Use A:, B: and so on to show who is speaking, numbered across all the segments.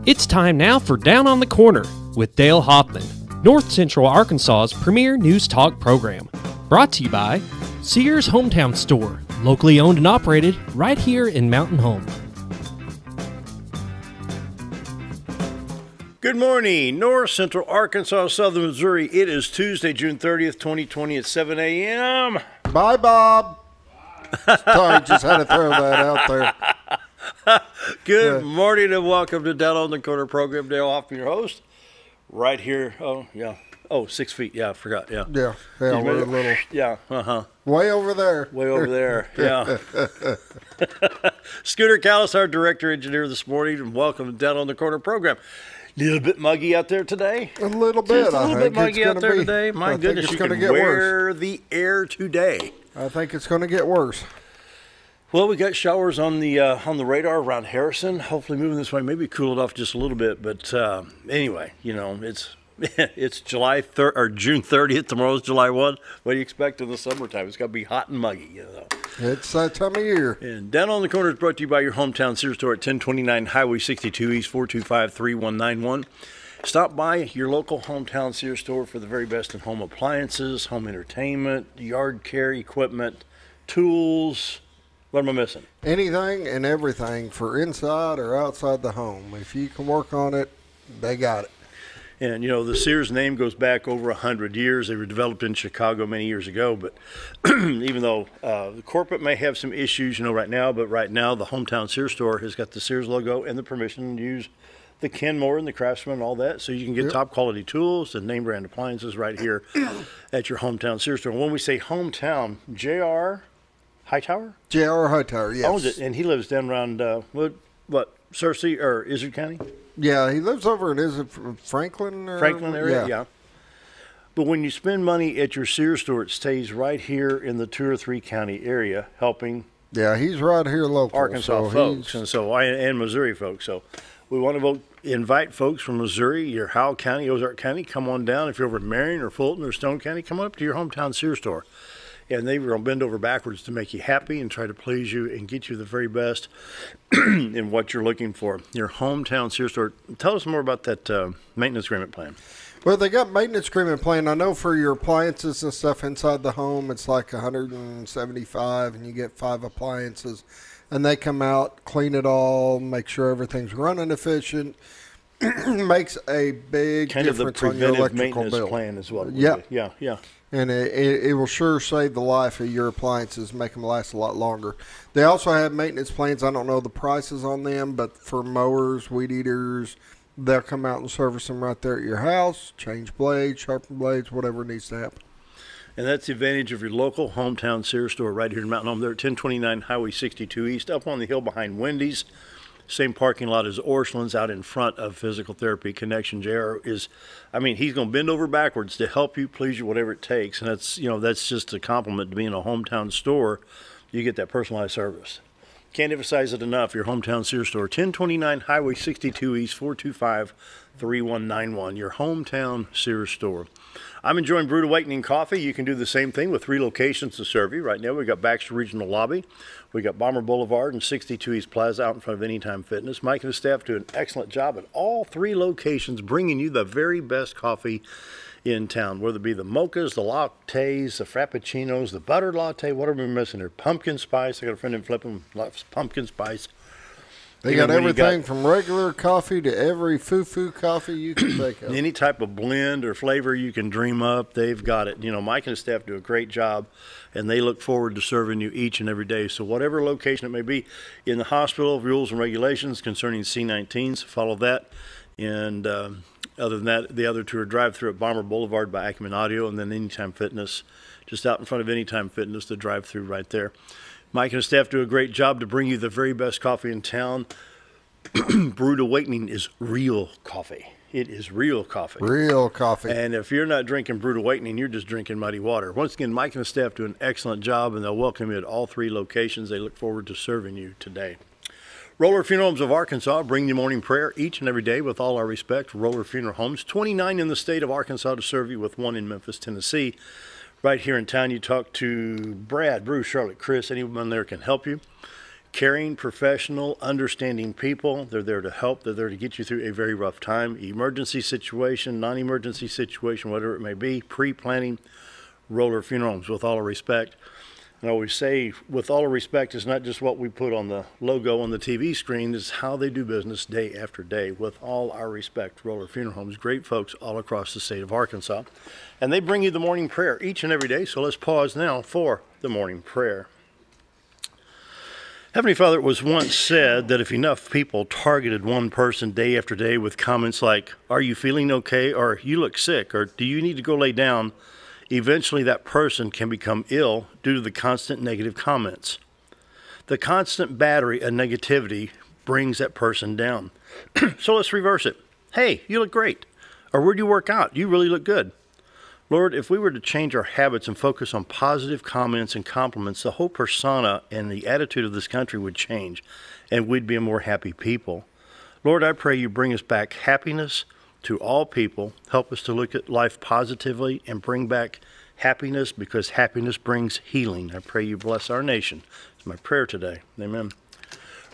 A: It's time now for Down on the Corner with Dale Hoffman, North Central Arkansas's premier news talk program. Brought to you by Sears Hometown Store, locally owned and operated right here in Mountain Home.
B: Good morning, North Central Arkansas, Southern Missouri. It is Tuesday, June 30th, 2020 at 7 a.m.
C: Bye, Bob. Sorry, just had to throw that out there.
B: Good morning and welcome to Down on the Corner program. Dale Hoffman, your host, right here. Oh, yeah. Oh, 6 feet. Yeah, I forgot. Yeah.
C: Yeah, we're a little.
B: Yeah,
C: Way over there.
B: Way over there. Yeah. Scooter Callis, our director engineer this morning, and welcome to Down on the Corner program. A little bit muggy out there today.
C: A little bit.
B: Just a little bit muggy out there today. My goodness, you can wear the air today.
C: I think it's going to get worse.
B: Well, we got showers on the radar around Harrison. Hopefully, moving this way, maybe cool it off just a little bit. But anyway, you know, it's July 3rd or June 30th. Tomorrow's July 1. What do you expect in the summertime? It's got to be hot and muggy, you know.
C: It's that time of year.
B: And Down on the Corner is brought to you by your hometown Sears store at 1029 Highway 62 East, 425-3191. Stop by your local hometown Sears store for the very best in home appliances, home entertainment, yard care equipment, tools. What am I missing?
C: Anything and everything for inside or outside the home. If you can work on it, they got it.
B: And, you know, the Sears name goes back over 100 years. They were developed in Chicago many years ago. But even though the corporate may have some issues, you know, right now, but right now the hometown Sears store has got the Sears logo and the permission to use the Kenmore and the Craftsman and all that. So you can get top quality tools and name brand appliances right here at your hometown Sears store. And when we say hometown, J.R. Hightower?
C: J.R. Hightower, yes.
B: Owns it, and he lives down around, Searcy or Izard County?
C: Yeah, he lives over in Franklin?
B: Franklin area, yeah. But when you spend money at your Sears store, it stays right here in the 2 or 3 county area, helping.
C: Yeah, he's right here local.
B: Arkansas folks, and Missouri folks. So we want to invite folks from Missouri, your Howell County, Ozark County, come on down. If you're over in Marion or Fulton or Stone County, come on up to your hometown Sears store. And they were going to bend over backwards to make you happy and try to please you and get you the very best in what you're looking for. Your hometown Sears store. Tell us more about that maintenance agreement plan.
C: Well, they got maintenance agreement plan. I know for your appliances and stuff inside the home, it's like $175, and you get 5 appliances. And they come out, clean it all, make sure everything's running efficient. Makes a big difference on your electrical bill.
B: Plan as well.
C: Yeah. And it will sure save the life of your appliances, make them last a lot longer. They also have maintenance plans. I don't know the prices on them, but for mowers, weed eaters, they'll come out and service them right there at your house, change blades, sharpen blades, whatever needs to happen.
B: And that's the advantage of your local hometown Sears store right here in Mountain Home. They're at 1029 Highway 62 East, up on the hill behind Wendy's. Same parking lot as Orscheln's out in front of Physical Therapy Connection. JR is, he's going to bend over backwards to help you, please you, whatever it takes. And that's just a compliment to being a hometown store. You get that personalized service. Can't emphasize it enough. Your hometown Sears store, 1029 Highway 62 East, 425-3191. Your hometown Sears store. I'm enjoying Brewed Awakening coffee. You can do the same thing with 3 locations to serve you. Right now we've got Baxter Regional Lobby. We got Bomber Boulevard and 62 East Plaza out in front of Anytime Fitness. Mike and his staff do an excellent job at all 3 locations, bringing you the very best coffee in town, whether it be the mochas, the lattes, the frappuccinos, the butter latte, whatever we're missing there. Pumpkin spice. I got a friend in Flippin loves pumpkin spice.
C: They got everything from regular coffee to every foo-foo coffee you can think of.
B: Any type of blend or flavor you can dream up, they've got it. You know, Mike and his staff do a great job, and they look forward to serving you each and every day. So whatever location it may be, in the hospital, rules and regulations concerning C-19s, follow that. And other than that, the other 2 are drive-through at Bomber Boulevard by Acumen Audio, and then Anytime Fitness, just out in front of Anytime Fitness, the drive-through right there. Mike and his staff do a great job to bring you the very best coffee in town. Brewed Awakening is real coffee. It is real coffee.
C: Real coffee.
B: And if you're not drinking Brewed Awakening, you're just drinking muddy water. Once again, Mike and his staff do an excellent job, and they'll welcome you at all 3 locations. They look forward to serving you today. Roller Funeral Homes of Arkansas bring you morning prayer each and every day with all our respect. Roller Funeral Homes, 29 in the state of Arkansas to serve you, with 1 in Memphis, Tennessee. Right here in town, you talk to Brad, Bruce, Charlotte, Chris. Anyone there can help you. Caring, professional, understanding people. They're there to help. They're there to get you through a very rough time. Emergency situation, non-emergency situation, whatever it may be. Pre-planning. Roller Funeral Homes, with all the respect. And I always say, with all the respect, it's not just what we put on the logo on the TV screen, it's how they do business day after day. With all our respect, Roller Funeral Homes, great folks all across the state of Arkansas. And they bring you the morning prayer each and every day, so let's pause now for the morning prayer. Heavenly Father, it was once said that if enough people targeted one person day after day with comments like, "Are you feeling okay?" or "You look sick," or "Do you need to go lay down?" eventually that person can become ill due to the constant negative comments. The constant battery of negativity brings that person down. So let's reverse it. "Hey, you look great." Or "Where'd you work out? You really look good." Lord, if we were to change our habits and focus on positive comments and compliments, the whole persona and the attitude of this country would change, and we'd be a more happy people. Lord, I pray you bring us back happiness to all people. Help us to look at life positively and bring back happiness, because happiness brings healing. I pray you bless our nation. It's my prayer today. Amen.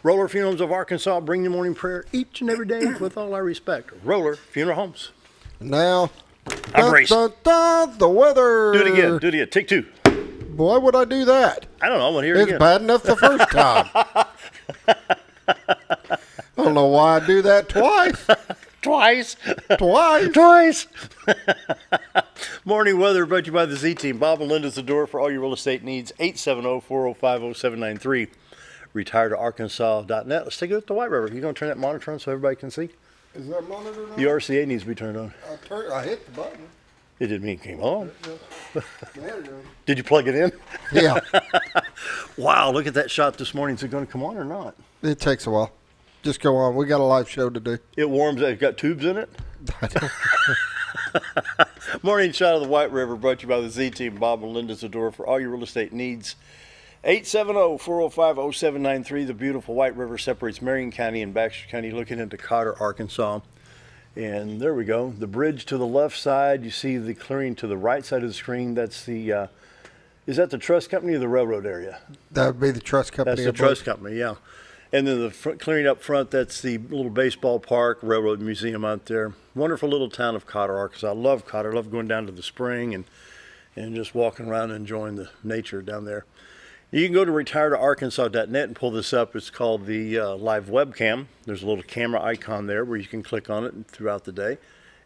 B: Roller Funeral Homes of Arkansas, bring the morning prayer each and every day with all our respect. Roller Funeral Homes.
C: Now,
B: the
C: weather.
B: Do it again. Do it again. Take two.
C: Why would I do that?
B: I don't know. I want to hear it again.
C: It's bad enough the first time. I don't know why I do that twice.
B: Twice. Morning weather brought to you by the Z-Team. Bob and Linda's the door for all your real estate needs. 870-405-0793. RetiredToArkansas.net. Let's take a look at the White River. You going to turn that monitor on so everybody can see?
C: Is there a monitor on?
B: The RCA needs to be turned on.
C: I hit the button.
B: It didn't mean it came on.
C: There we go.
B: Did you plug it in?
C: Yeah.
B: Wow, look at that shot this morning. Is it going to come on or not?
C: It takes a while. Just go on. We got a live show to do.
B: It warms. It's got tubes in it? Morning shot of the White River brought to you by the Z-Team. Bob and Linda's the door for all your real estate needs. 870-405-0793. The beautiful White River separates Marion County and Baxter County, looking into Cotter, Arkansas. And there we go. The bridge to the left side. You see the clearing to the right side of the screen. That's the, is that the trust company or the railroad area?
C: That would be the trust company.
B: That's the trust company, yeah. And then the clearing up front, that's the little baseball park, railroad museum out there. Wonderful little town of Cotter, Arkansas. I love Cotter. I love going down to the spring and just walking around and enjoying the nature down there. You can go to RetiredToArkansas.net and pull this up. It's called the live webcam. There's a little camera icon there where you can click on it throughout the day.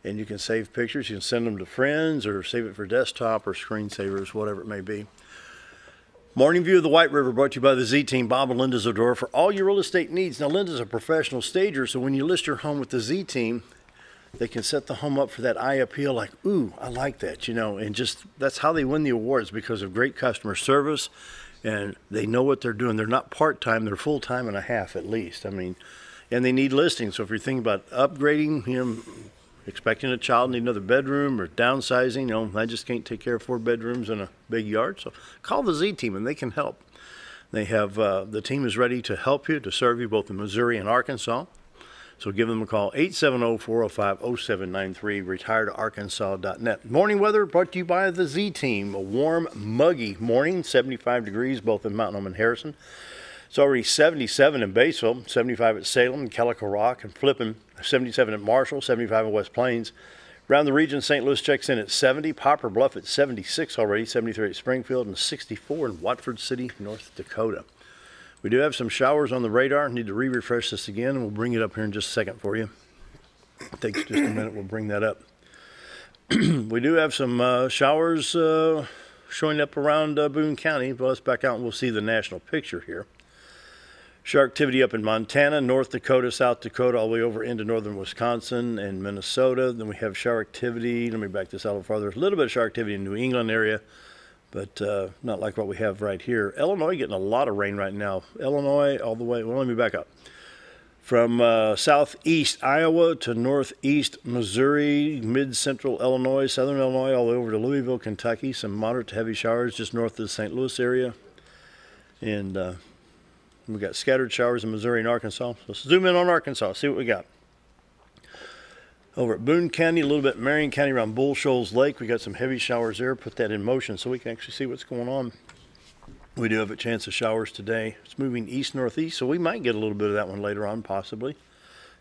B: And you can save pictures. You can send them to friends or save it for desktop or screensavers, whatever it may be. Morning view of the White River brought to you by the Z-Team. Bob and Linda's the door for all your real estate needs. Now, Linda's a professional stager, so when you list your home with the Z-Team, they can set the home up for that eye appeal like, ooh, I like that, you know, and just that's how they win the awards, because of great customer service, and they know what they're doing. They're not part-time, they're full-time and a half at least. I mean, and they need listings. So if you're thinking about upgrading, you know, expecting a child, need another bedroom, or downsizing, you know, I just can't take care of 4 bedrooms and a big yard. So call the Z-Team and they can help. They have, the team is ready to help you, to serve you both in Missouri and Arkansas. So give them a call, 870-405-0793, RetiredToArkansas.net. Morning weather brought to you by the Z-Team. A warm, muggy morning, 75 degrees both in Mountain Home and Harrison. It's already 77 in Batesville, 75 at Salem, Calico Rock, and Flippin, 77 at Marshall, 75 at West Plains. Around the region, St. Louis checks in at 70, Poplar Bluff at 76 already, 73 at Springfield, and 64 in Watford City, North Dakota. We do have some showers on the radar. Need to refresh this again, and we'll bring it up here in just a second for you. It takes just a minute. We'll bring that up. We do have some showers showing up around Boone County, but let's back out and we'll see the national picture here. Shower activity up in Montana, North Dakota, South Dakota, all the way over into northern Wisconsin and Minnesota. Then we have shower activity. Let me back this out a little farther. A little bit of shower activity in New England area, but not like what we have right here. Illinois getting a lot of rain right now. Illinois all the way, well, let me back up. From southeast Iowa to northeast Missouri, mid-central Illinois, southern Illinois, all the way over to Louisville, Kentucky. Some moderate to heavy showers just north of the St. Louis area. And we got scattered showers in Missouri and Arkansas. Let's zoom in on Arkansas, see what we got. Over at Boone County, a little bit Marion County around Bull Shoals Lake, we got some heavy showers there. Put that in motion so we can actually see what's going on. We do have a chance of showers today. It's moving east-northeast, so we might get a little bit of that one later on, possibly.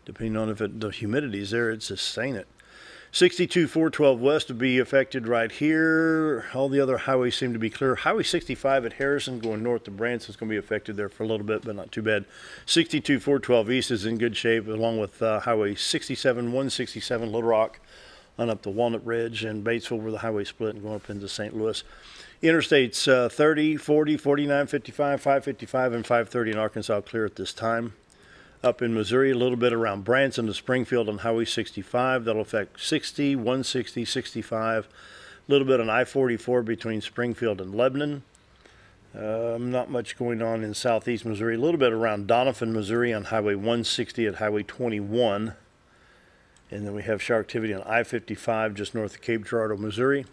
B: Depending on if the humidity is there, it's sustain it. 62 412 west would be affected right here. All the other highways seem to be clear. Highway 65 at Harrison going north to Branson is going to be affected there for a little bit, but not too bad. 62 412 east is in good shape, along with Highway 67, 167 Little Rock, on up to Walnut Ridge and Batesville where the highway split and going up into St. Louis. Interstates 30, 40, 49, 55, 555, and 530 in Arkansas clear at this time. Up in Missouri, a little bit around Branson to Springfield on Highway 65. That'll affect 60, 160, 65. A little bit on I-44 between Springfield and Lebanon. Not much going on in southeast Missouri. A little bit around Doniphan, Missouri on Highway 160 at Highway 21. And then we have shower activity on I-55 just north of Cape Girardeau, Missouri.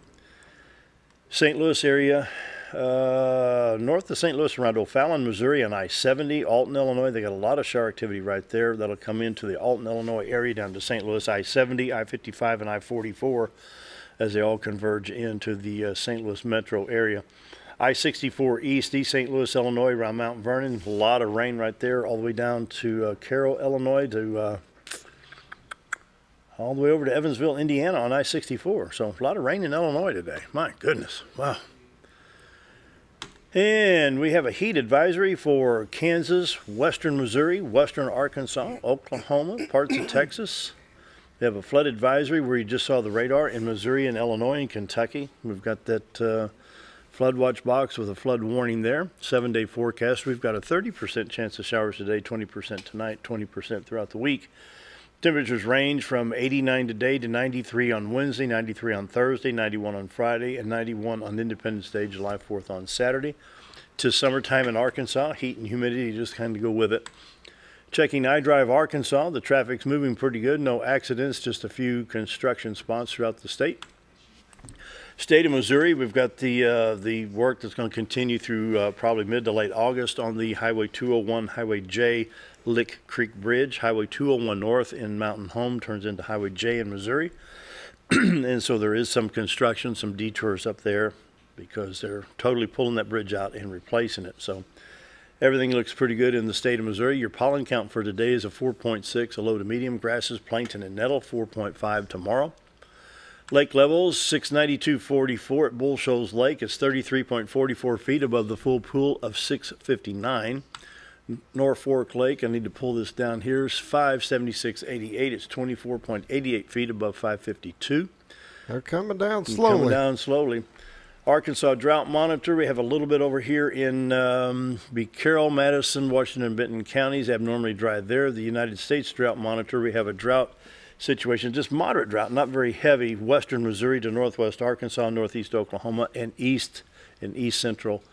B: St. Louis area. North of St. Louis around O'Fallon, Missouri on I-70, Alton, Illinois. They got a lot of shower activity right there. That'll come into the Alton, Illinois area down to St. Louis, I-70, I-55, and I-44 as they all converge into the St. Louis metro area. I-64 east, East St. Louis, Illinois, around Mount Vernon. A lot of rain right there all the way down to Carroll, Illinois, to all the way over to Evansville, Indiana on I-64. So a lot of rain in Illinois today. My goodness. Wow. And we have a heat advisory for Kansas, western Missouri, western Arkansas, Oklahoma, parts of Texas. We have a flood advisory where you just saw the radar in Missouri and Illinois and Kentucky. We've got that flood watch box with a flood warning there. 7-day forecast. We've got a 30% chance of showers today, 20% tonight, 20% throughout the week. Temperatures range from 89 today to 93 on Wednesday, 93 on Thursday, 91 on Friday, and 91 on Independence Day, July 4th on Saturday. To summertime in Arkansas, heat and humidity just kind of go with it. Checking I-Drive Arkansas, the traffic's moving pretty good. No accidents, just a few construction spots throughout the state. State of Missouri, we've got the work that's going to continue through probably mid to late August on the Highway 201, Highway J, Lick Creek Bridge. Highway 201 north in Mountain Home turns into Highway J in Missouri. And so there is some construction, some detours up there because they're totally pulling that bridge out and replacing it. So everything looks pretty good in the state of Missouri. Your pollen count for today is a 4.6, a low to medium. Grasses, plankton, and nettle, 4.5 tomorrow. Lake levels, 692.44 at Bull Shoals Lake. It's 33.44 feet above the full pool of 659. Norfolk Lake, I need to pull this down here, is 576.88. It's 24.88 feet above 552.
C: They're coming down slowly.
B: Coming down slowly. Arkansas Drought Monitor, we have a little bit over here in Carroll, Madison, Washington, Benton counties, abnormally dry there. The United States Drought Monitor, we have a drought situation, just moderate drought, not very heavy, western Missouri to northwest Arkansas, northeast Oklahoma, and east central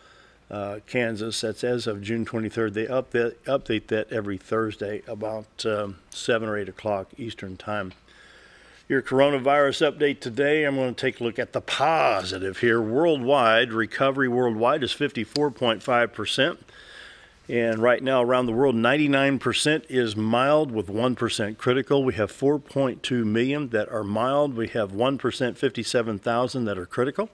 B: Kansas. That's as of June 23rd. They update that every Thursday about 7 or 8 o'clock Eastern time. Your coronavirus update today, I'm going to take a look at the positive here. Worldwide, recovery worldwide is 54.5%. And right now around the world, 99% is mild with 1% critical. We have 4.2 million that are mild. We have 1%, 57,000 that are critical.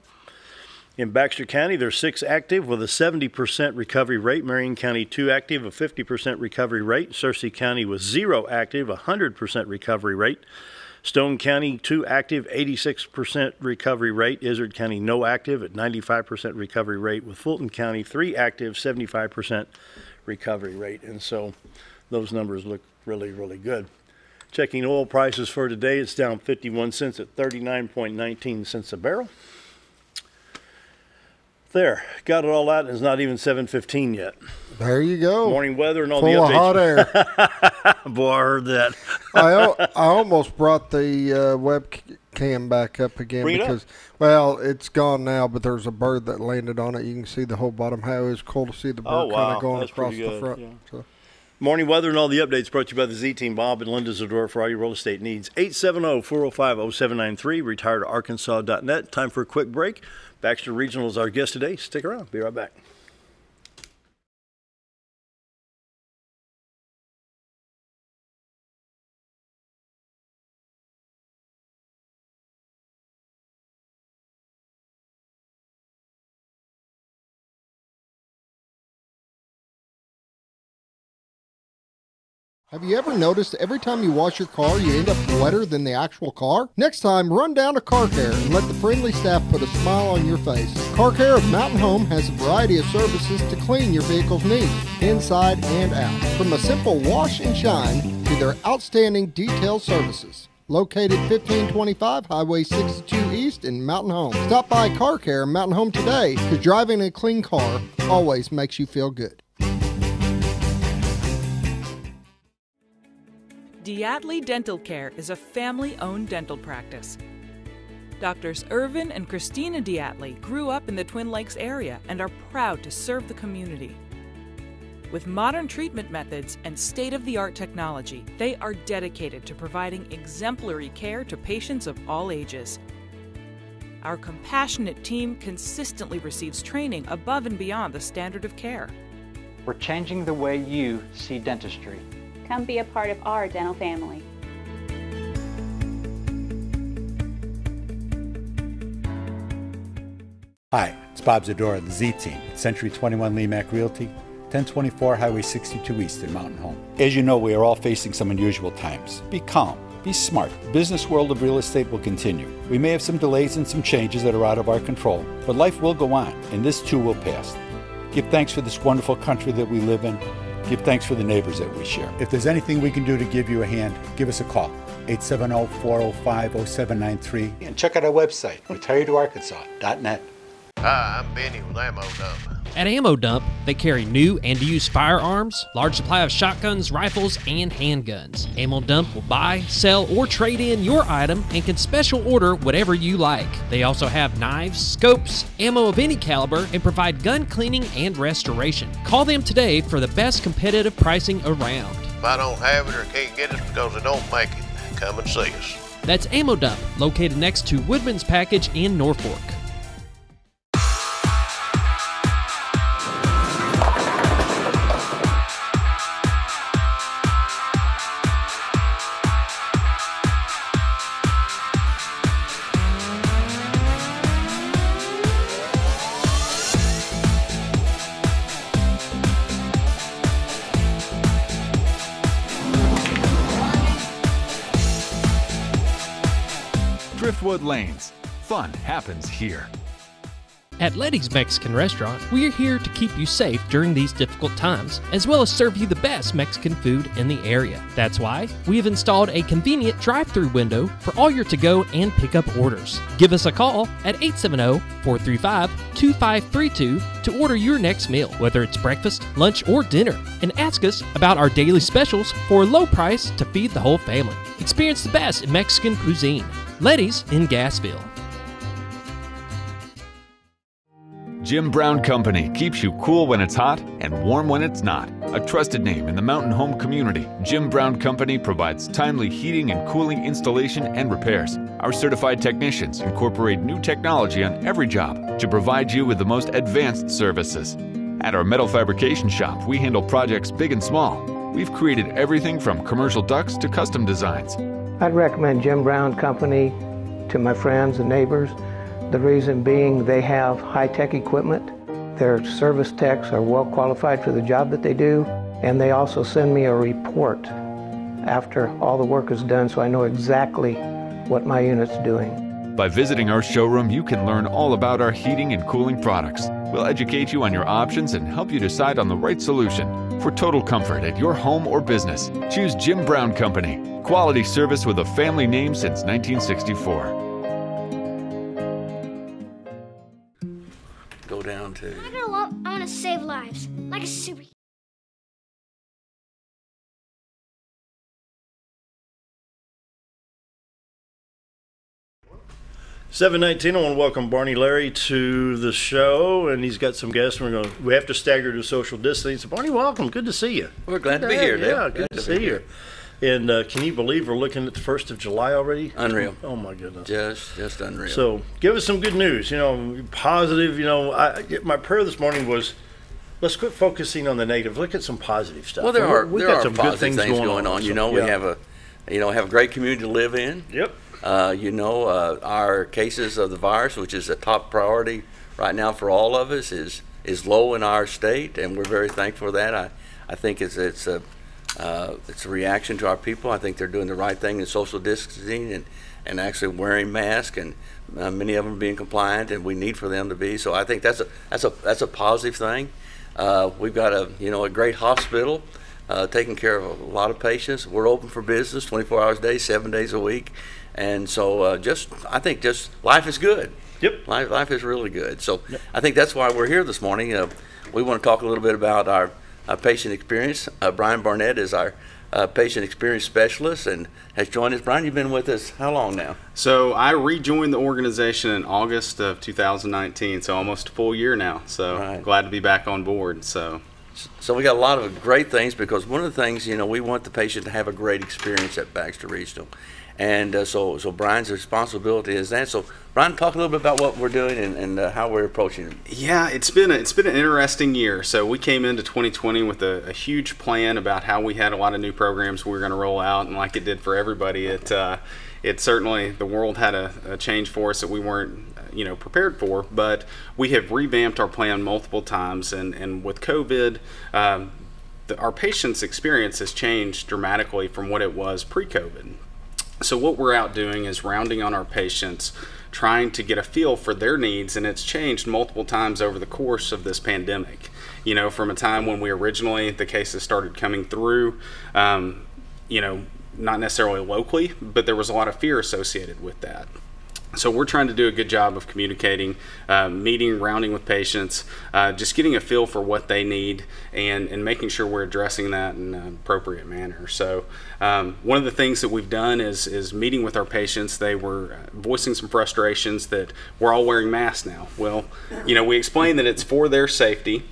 B: In Baxter County, there's 6 active with a 70% recovery rate. Marion County, 2 active, a 50% recovery rate. Searcy County with 0 active, a 100% recovery rate. Stone County, 2 active, 86% recovery rate. Izard County, no active at 95% recovery rate. With Fulton County, 3 active, 75% recovery rate. And so those numbers look really, really good. Checking oil prices for today, it's down 51 cents at 39.19 cents a barrel. There, got it all out, and it's not even 7:15 yet.
C: There you go.
B: Morning weather and all
C: Full
B: the updates.
C: Hot air.
B: Boy, I heard that.
C: I almost brought the webcam back up again
B: Bring it
C: because, well, it's gone now, but there's a bird that landed on it. You can see the whole bottom. How it was cool to see the bird kind of going
B: That's
C: across
B: pretty
C: the
B: good.
C: front.
B: Yeah.
C: So.
B: Morning weather and all the updates brought to you by the Z-Team, Bob and Linda Zador for all your real estate needs. 870-405-0793, retiredarkansas.net. Time for a quick break. Baxter Regional is our guest today. Stick around. Be right back.
C: Have you ever noticed every time you wash your car, you end up wetter than the actual car? Next time, run down to Car Care and let the friendly staff put a smile on your face. Car Care of Mountain Home has a variety of services to clean your vehicle's needs, inside and out. From a simple wash and shine to their outstanding detail services. Located 1525 Highway 62 East in Mountain Home. Stop by Car Care Mountain Home today, because driving a clean car always makes you feel good.
D: Diatley Dental Care is a family-owned dental practice. Doctors Irvin and Christina Diatley grew up in the Twin Lakes area and are proud to serve the community. With modern treatment methods and state-of-the-art technology, they are dedicated to providing exemplary care to patients of all ages. Our compassionate team consistently receives training above and beyond the standard of care.
E: We're changing the way you see dentistry.
F: Come be a part of our dental family.
G: Hi, it's Bob Zadora of the Z-Team at Century 21 Lemac Realty, 1024 Highway 62 East in Mountain Home. As you know, we are all facing some unusual times. Be calm, be smart. The business world of real estate will continue. We may have some delays and some changes that are out of our control, but life will go on, and this too will pass. Give thanks for this wonderful country that we live in. Give thanks for the neighbors that we share. If there's anything we can do to give you a hand, give us a call, 870-405-0793. And check out our website, retiredtoarkansas.net.
H: Hi, I'm Benny with Ammo Dump.
A: At Ammo Dump, they carry new and used firearms, large supply of shotguns, rifles, and handguns. Ammo Dump will buy, sell, or trade in your item and can special order whatever you like. They also have knives, scopes, ammo of any caliber, and provide gun cleaning and restoration. Call them today for the best competitive pricing around.
H: If I don't have it or can't get it because they don't make it, come and see us.
A: That's Ammo Dump, located next to Woodman's Package in Norfolk.
I: Driftwood Lanes. Fun happens here.
A: At Letty's Mexican Restaurant, we are here to keep you safe during these difficult times, as well as serve you the best Mexican food in the area. That's why we have installed a convenient drive-through window for all your to-go and pick-up orders. Give us a call at 870-435-2532 to order your next meal, whether it's breakfast, lunch, or dinner, and ask us about our daily specials for a low price to feed the whole family. Experience the best in Mexican cuisine. Letty's in Gassville.
I: Jim Brown Company keeps you cool when it's hot and warm when it's not. A trusted name in the mountain home community, Jim Brown Company provides timely heating and cooling installation and repairs. Our certified technicians incorporate new technology on every job to provide you with the most advanced services. At our metal fabrication shop, we handle projects big and small. We've created everything from commercial ducts to custom designs.
J: I'd recommend Jim Brown Company to my friends and neighbors. The reason being they have high-tech equipment. Their service techs are well qualified for the job that they do, and they also send me a report after all the work is done so I know exactly what my unit's doing.
I: By visiting our showroom, you can learn all about our heating and cooling products. We'll educate you on your options and help you decide on the right solution. For total comfort at your home or business, choose Jim Brown Company. Quality service with a family name since 1964.
H: Go down to...
K: I grow up, I want to save lives, like a superhero.
B: $7:19. I want to welcome Barney Larry to the show, and he's got some guests. We have to stagger to social distancing. Barney, welcome. Good to see you.
H: We're glad to be here, Dale.
B: Yeah, good to see you. And can you believe we're looking at the 1st of July already?
H: Unreal.
B: Oh my goodness.
H: Just unreal.
B: So give us some good news. Positive. My prayer this morning was, let's quit focusing on the negative. Look at some positive stuff.
H: Well, there are
B: some
H: positive
B: good things
H: going on.
B: So,
H: we have a great community to live in.
B: Yep.
H: Our cases of the virus, which is a top priority right now for all of us, is low in our state, and we're very thankful for that. I think it's It's a reaction to our people. I think they're doing the right thing in social distancing and actually wearing masks, and many of them being compliant, and we need for them to be. So I think that's a positive thing. We've got a great hospital taking care of a lot of patients. We're open for business 24 hours a day, 7 days a week, and so I think life is good.
B: Yep.
H: Life is really good. So yep. I think that's why we're here this morning. We want to talk a little bit about our patient experience. Brian Barnett is our patient experience specialist and has joined us. Brian, you've been with us how long now?
L: So I rejoined the organization in August of 2019, so almost a full year now. So right. Glad to be back on board. So
H: we got a lot of great things, because one of the things, we want the patient to have a great experience at Baxter Regional. And so Brian's responsibility is that. So Brian, talk a little bit about what we're doing and how we're approaching it.
L: Yeah, it's been an interesting year. So we came into 2020 with a huge plan about how we had a lot of new programs we were going to roll out, and like it did for everybody, it certainly, the world had a change for us that we weren't prepared for. But we have revamped our plan multiple times, and with COVID, our patients' experience has changed dramatically from what it was pre-COVID. So what we're out doing is rounding on our patients, trying to get a feel for their needs, and it's changed multiple times over the course of this pandemic. From a time when the cases started coming through, not necessarily locally, but there was a lot of fear associated with that. So we're trying to do a good job of communicating, meeting, rounding with patients, just getting a feel for what they need, and making sure we're addressing that in an appropriate manner. So one of the things that we've done is meeting with our patients. They were voicing some frustrations that we're all wearing masks now. Well, we explained that it's for their safety.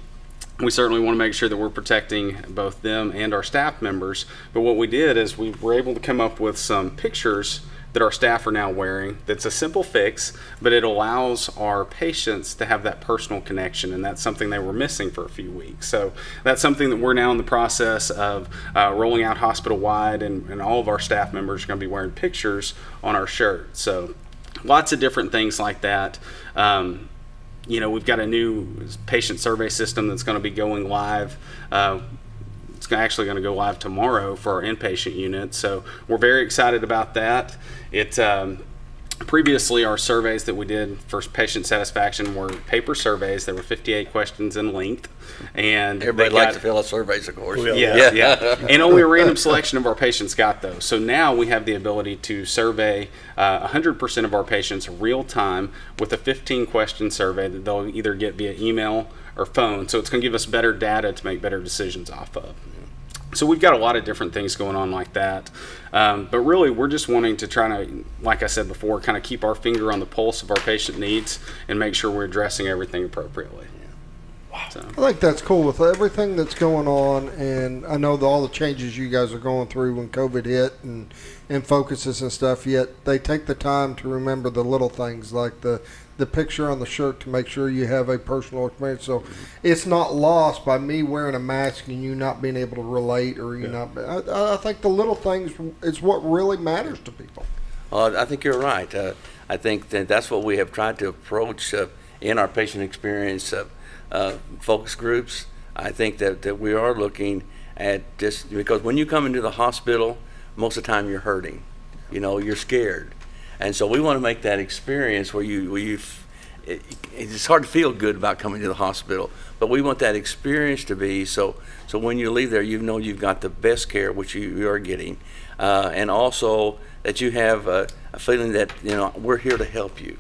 L: We certainly want to make sure that we're protecting both them and our staff members. But what we did is we were able to come up with some pictures that our staff are now wearing. That's a simple fix, but it allows our patients to have that personal connection, and that's something they were missing for a few weeks. So that's something that we're now in the process of rolling out hospital-wide, and all of our staff members are going to be wearing pictures on our shirt. So lots of different things like that. We've got a new patient survey system that's going to be going live. It's actually going to go live tomorrow for our inpatient unit, so we're very excited about that. Previously, our surveys that we did for patient satisfaction were paper surveys. There were 58 questions in length, and
H: everybody likes to fill out surveys, of course.
L: Yeah. And only a random selection of our patients got those. So now we have the ability to survey 100% of our patients real time with a 15-question survey that they'll either get via email or phone. So it's going to give us better data to make better decisions off of. So we've got a lot of different things going on like that. But really, we're just wanting to try to, like I said before, kind of keep our finger on the pulse of our patient needs and make sure we're addressing everything appropriately.
C: Wow. So. I think that's cool with everything that's going on, and I know all the changes you guys are going through when COVID hit and focuses and stuff, yet they take the time to remember the little things like the picture on the shirt to make sure you have a personal experience. So it's not lost by me wearing a mask and you not being able to relate, or you not. I think the little things is what really matters to people.
H: I think you're right. I think that's what we have tried to approach in our patient experience focus groups. I think that we are looking at just, because when you come into the hospital, most of the time you're hurting. You're scared. And so we want to make that experience where it's hard to feel good about coming to the hospital, but we want that experience to be so when you leave there, you've got the best care, which you are getting, and also that you have a feeling that we're here to help you.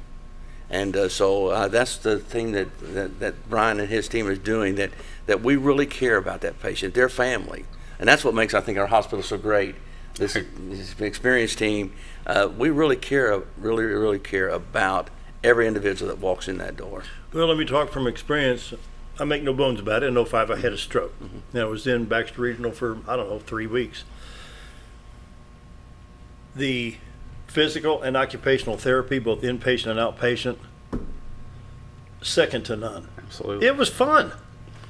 H: And so that's the thing that Brian and his team is doing, that we really care about that patient, their family, and that's what makes, I think, our hospital so great. This experienced team, we really care about every individual that walks in that door.
B: Well, let me talk from experience. I make no bones about it. In 2005, I had a stroke. Mm-hmm. I was in Baxter Regional for, 3 weeks. The physical and occupational therapy, both inpatient and outpatient, second to none.
L: Absolutely.
B: It was fun.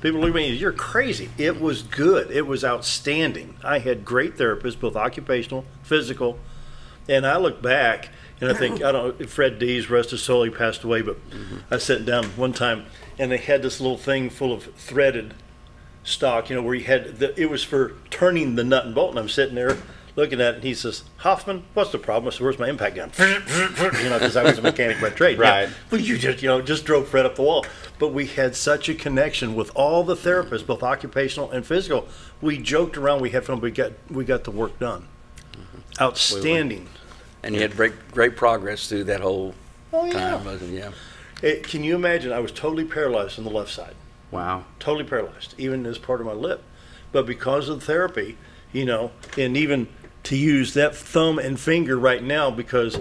B: People look at me, you're crazy. It was good. It was outstanding. I had great therapists, both occupational, physical, and I look back and I think, Fred Dees, rest his soul, he passed away, but I sat down one time and they had this little thing full of threaded stock, you know, where you had it was for turning the nut and bolt, and I'm sitting there looking at it, and he says, Hoffman, what's the problem? I said, where's my impact gun? You know, because I was a mechanic by trade.
L: Right.
B: Yeah. Well, you just drove Fred up the wall. But we had such a connection with all the therapists, both occupational and physical. We joked around. We had fun. We got the work done. Outstanding.
H: And you had great progress through that whole time, wasn't you? Yeah.
B: Can you imagine? I was totally paralyzed on the left side.
L: Wow.
B: Totally paralyzed, even as part of my lip. But because of the therapy, you know, and even to use that thumb and finger right now, because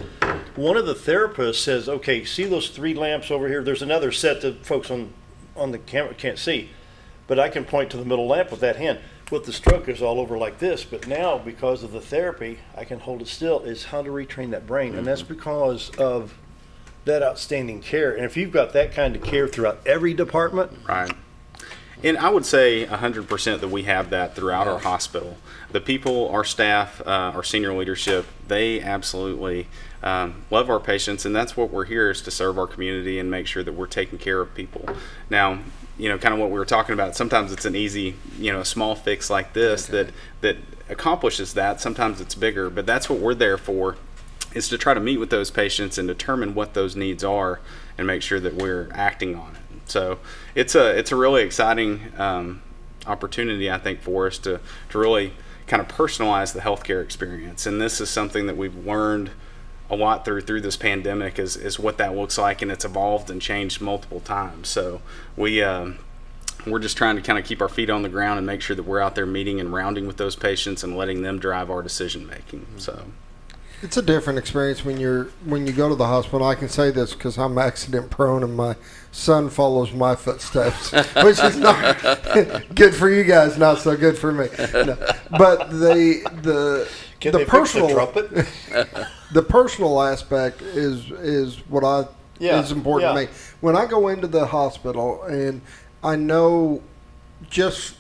B: one of the therapists says, okay, see those 3 lamps over here? There's another set that folks on the camera can't see, but I can point to the middle lamp with that hand. With the stroke, is all over like this, but now because of the therapy, I can hold it still. Is how to retrain that brain, and that's because of that outstanding care. And if you've got that kind of care throughout every department,
L: right. And I would say 100% that we have that throughout our hospital. The people, our staff, our senior leadership, they absolutely love our patients, and that's what we're here, is to serve our community and make sure that we're taking care of people. Now, you know, kind of what we were talking about, sometimes it's an easy, you know, small fix like this that accomplishes that. Sometimes it's bigger, but that's what we're there for, is to try to meet with those patients and determine what those needs are and make sure that we're acting on it. So it's a really exciting opportunity, I think, for us to really kind of personalize the healthcare experience. And this is something that we've learned a lot through this pandemic, is what that looks like, and it's evolved and changed multiple times. So we're just trying to kind of keep our feet on the ground and make sure that we're out there meeting and rounding with those patients and letting them drive our decision making. So
C: it's a different experience when you go to the hospital. I can say this because I'm accident prone and my son follows my footsteps, which is not good for you guys, not so good for me. No. But the personal trumpet? The personal aspect is what is important to me. When I go into the hospital, and I know just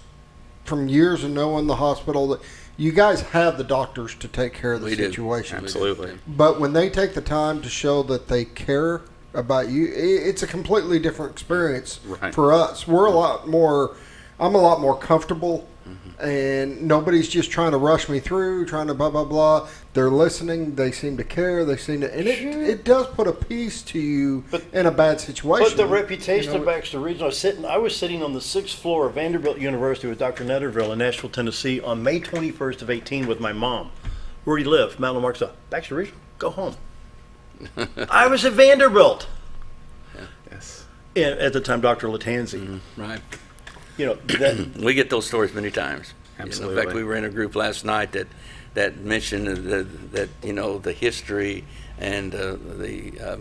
C: from years of knowing the hospital that you guys have the doctors to take care of the situation.
L: Absolutely.
C: But when they take the time to show that they care about you, it's a completely different experience for us. I'm a lot more comfortable, and nobody's just trying to rush me through, trying to blah, blah, blah. They're listening. They seem to care. They seem to, and it does put a piece to you in a bad situation.
B: But the reputation of Baxter Regional, I was sitting on the 6th floor of Vanderbilt University with Dr. Netterville in Nashville, Tennessee on May 21st of 18 with my mom. Where do you live? Mount Lamarck. Baxter Regional, go home. I was at Vanderbilt.
H: Yeah.
L: Yes.
B: And at the time, Dr. Latanzi.
H: Right.
B: You know,
H: we get those stories many times.
L: Absolutely.
H: In fact, we were in a group last night that mentioned that you know, the history and the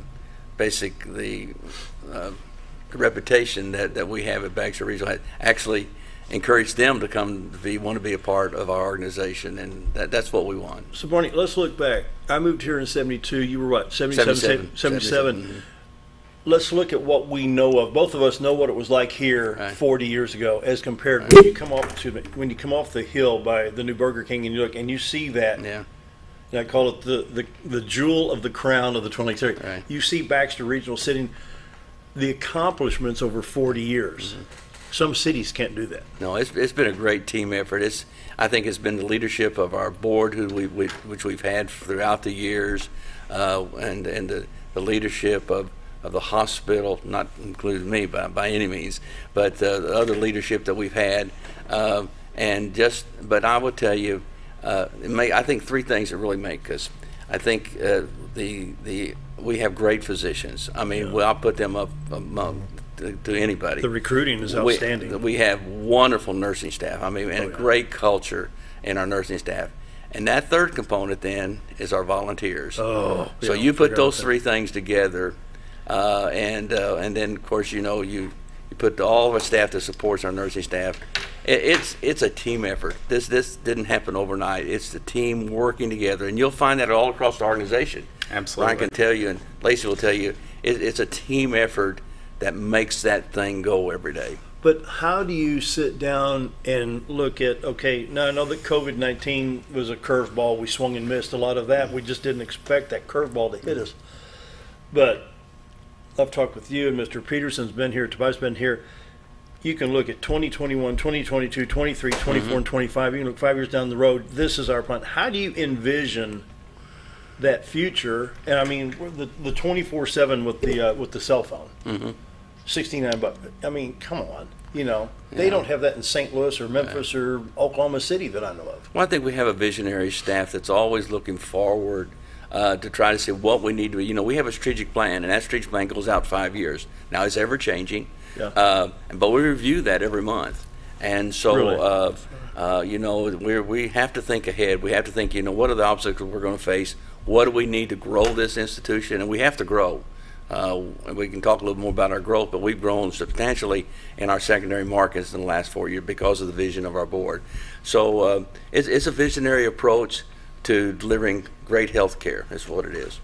H: reputation that we have at Baxter Regional had actually encouraged them to want to be a part of our organization, and that's what we want.
B: So Barney, let's look back. I moved here in 72. You were what, 77? 77. Let's look at what we know of. Both of us know what it was like here 40 years ago, as compared when you come off the hill by the new Burger King, and you look and you see that.
H: Yeah.
B: And I call it the jewel of the crown of the Twin Lakes area.
H: Right.
B: You see Baxter Regional sitting, the accomplishments over 40 years. Mm-hmm. Some cities can't do that.
H: No, it's been a great team effort. I think it's been the leadership of our board, which we've had throughout the years, and the leadership of the hospital, not including me by any means, but the other leadership that we've had, but I would tell you, I think 3 things that really make us. I think we have great physicians. I mean, I'll put them up to anybody.
B: The recruiting is outstanding.
H: We have wonderful nursing staff. I mean, and a great culture in our nursing staff. And that 3rd component then is our volunteers. So you put those 3 things together, and then of course you put all of our staff that supports our nursing staff. It's a team effort. This didn't happen overnight. It's the team working together, and you'll find that all across the organization.
L: Absolutely.
H: Brian can tell you, and Lacey will tell you, it's a team effort that makes that thing go every day.
B: But how do you sit down and look at, okay, now I know that COVID-19 was a curveball. We swung and missed a lot of that. We just didn't expect that curveball to hit us. But I've talked with you, and Mr. Peterson's been here, Tobias been here. you can look at 2021, 2022, 23, 24, and 25. You can look 5 years down the road. This is our plan. How do you envision that future? And I mean, the 24/7 with the cell phone, $69. I mean, come on. You know, they don't have that in St. Louis or Memphis or Oklahoma City that I know of.
H: Well, I think we have a visionary staff that's always looking forward to try to see what we need to. You know, we have a strategic plan, and that strategic plan goes out 5 years. Now, it's ever changing, but we review that every month. And so, really? You know, we have to think ahead. We have to think, you know, what are the obstacles we're going to face? What do we need to grow this institution? And we have to grow. We can talk a little more about our growth, but we've grown substantially in our secondary markets in the last 4 years because of the vision of our board. So it's a visionary approach to delivering great health care. That's what it is.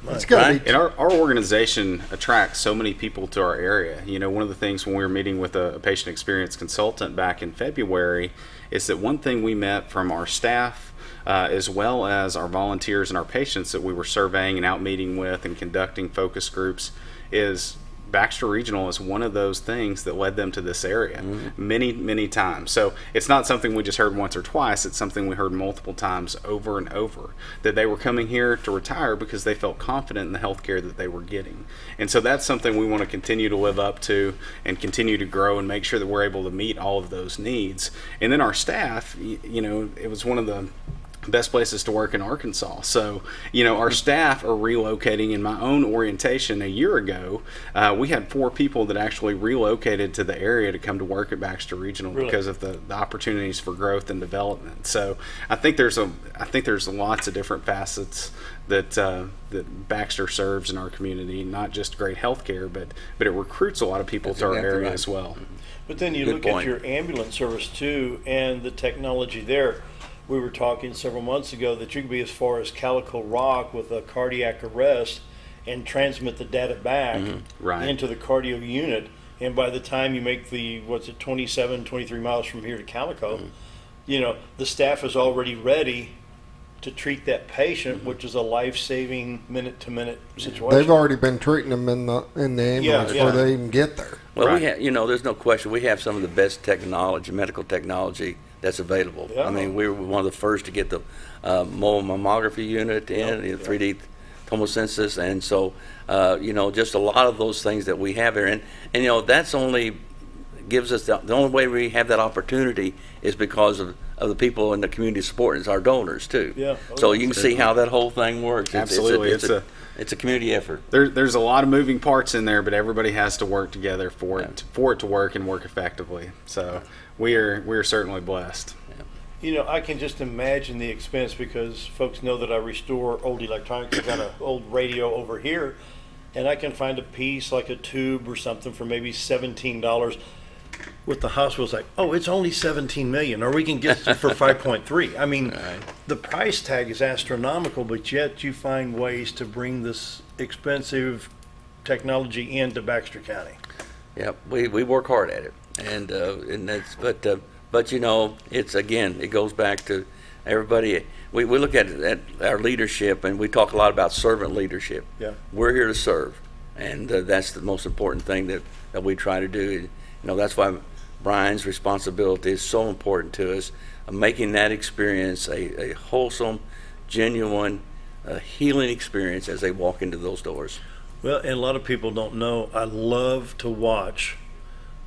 L: It's good. And our organization attracts so many people to our area. You know, one of the things when we were meeting with a patient experience consultant back in February is that one thing we met from our staff as well as our volunteers and our patients that we were surveying and out meeting with and conducting focus groups is Baxter Regional is one of those things that led them to this area many times. So it's not something we just heard once or twice. It's something we heard multiple times over and over, that they were coming here to retire because they felt confident in the health care that they were getting. And so that's something we want to continue to live up to and continue to grow and make sure that we're able to meet all of those needs. And then our staff, you know, it was one of the best places to work in Arkansas. So, you know, our staff are relocating. In my own orientation a year ago, we had 4 people that actually relocated to the area to come to work at Baxter Regional because of the opportunities for growth and development. So I think there's lots of different facets that that Baxter serves in our community, not just great health care, but it recruits a lot of people to our area as well.
B: But then you look at your ambulance service too and the technology there. We were talking several months ago that you could be as far as Calico Rock with a cardiac arrest and transmit the data back into the cardio unit. And by the time you make the, 27, 23 miles from here to Calico, you know, the staff is already ready to treat that patient, which is a life-saving minute-to-minute situation.
C: They've already been treating them in the ambulance before they even get there.
H: Well, we have, you know, there's no question. We have some of the best technology, medical technology that's available. I mean, we were one of the first to get the mobile mammography unit in, 3D tomosynthesis, and so, you know, just a lot of those things that we have here. And you know, that's only gives us the only way we have that opportunity is because of the people in the community support. It's our donors too. So you can see how that whole thing works.
L: Absolutely,
H: it's a community effort.
L: There's a lot of moving parts in there, but everybody has to work together for it to work and work effectively. So we are certainly blessed.
B: You know, I can just imagine the expense because folks know that I restore old electronics. I've got an old radio over here, and I can find a piece like a tube or something for maybe $17. With the hospital, it's like, oh, it's only $17 million, or we can get it for 5.3. I mean, the price tag is astronomical, but yet you find ways to bring this expensive technology into Baxter County.
H: Yeah, we work hard at it, and that's but you know, it's again, it goes back to everybody. We look at our leadership, and we talk a lot about servant leadership. We're here to serve, and that's the most important thing that we try to do. You know, that's why Brian's responsibility is so important to us, making that experience a wholesome, genuine, healing experience as they walk into those doors.
B: Well, and a lot of people don't know, I love to watch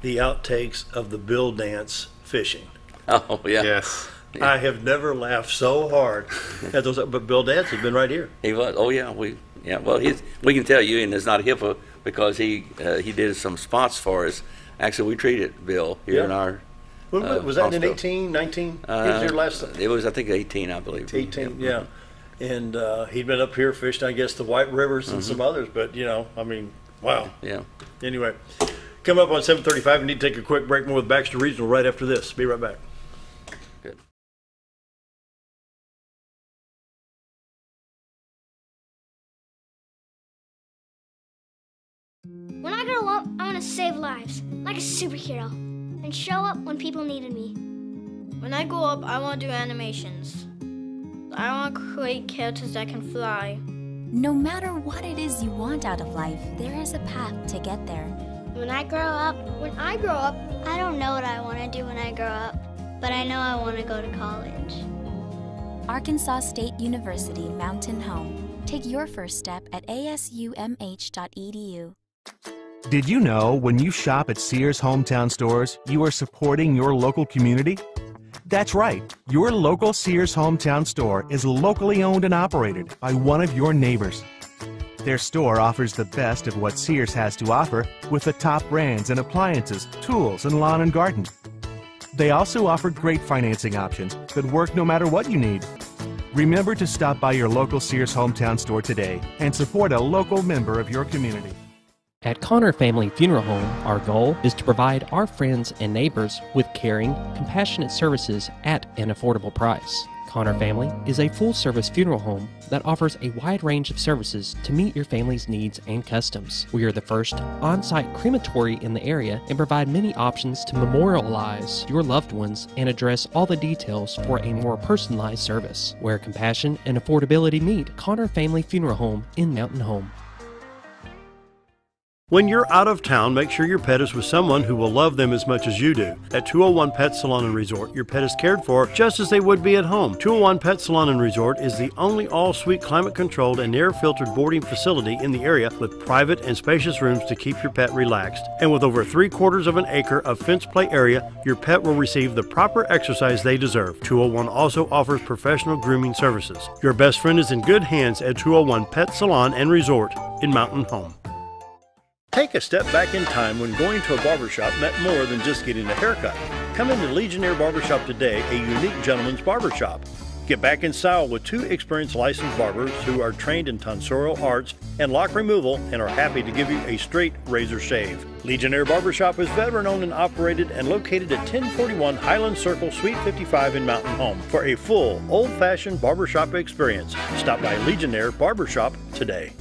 B: the outtakes of the Bill Dance fishing.
H: Oh, yeah.
L: Yes.
B: I have never laughed so hard at those, but Bill Dance has been right here.
H: He was. Oh, yeah. Well, we can tell you, and it's not HIPAA because he did some spots for us. Actually, we treated Bill here in our
B: was that in 18, 19? He was here last time.
H: It was, I think, 18, I believe.
B: 18, yeah. And he'd been up here fishing, I guess, the White Rivers and some others. But, you know, I mean, wow.
H: Yeah.
B: Anyway, come up on 7:35. We need to take a quick break. More with Baxter Regional right after this. Be right back.
H: Good.
K: When I grow up, I want to save lives, like a superhero, and show up when people needed me.
M: When I grow up, I want to do animations. I want to create characters that can fly.
N: No matter what it is you want out of life, there is a path to get there.
K: When I grow up, I don't know what I want to do when I grow up, but I know I want to go to college.
N: Arkansas State University Mountain Home. Take your first step at asumh.edu.
O: Did you know when you shop at Sears Hometown Stores, you are supporting your local community? That's right. Your local Sears Hometown Store is locally owned and operated by one of your neighbors. Their store offers the best of what Sears has to offer with the top brands and appliances, tools, and lawn and garden. They also offer great financing options that work no matter what you need. Remember to stop by your local Sears Hometown Store today and support a local member of your community.
A: At Connor Family Funeral Home, our goal is to provide our friends and neighbors with caring, compassionate services at an affordable price. Connor Family is a full-service funeral home that offers a wide range of services to meet your family's needs and customs. We are the first on-site crematory in the area and provide many options to memorialize your loved ones and address all the details for a more personalized service. Where compassion and affordability meet, Connor Family Funeral Home in Mountain Home.
B: When you're out of town, make sure your pet is with someone who will love them as much as you do. At 201 Pet Salon and Resort, your pet is cared for just as they would be at home. 201 Pet Salon and Resort is the only all-suite climate-controlled and air-filtered boarding facility in the area with private and spacious rooms to keep your pet relaxed. And with over 3/4 of an acre of fenced play area, your pet will receive the proper exercise they deserve. 201 also offers professional grooming services. Your best friend is in good hands at 201 Pet Salon and Resort in Mountain Home. Take a step back in time when going to a barbershop meant more than just getting a haircut. Come into Legionnaire Barbershop today, a unique gentleman's barbershop. Get back in style with 2 experienced licensed barbers who are trained in tonsorial arts and lock removal and are happy to give you a straight razor shave. Legionnaire Barbershop is veteran-owned and operated and located at 1041 Highland Circle, Suite 55 in Mountain Home. For a full, old-fashioned barbershop experience, stop by Legionnaire Barbershop today.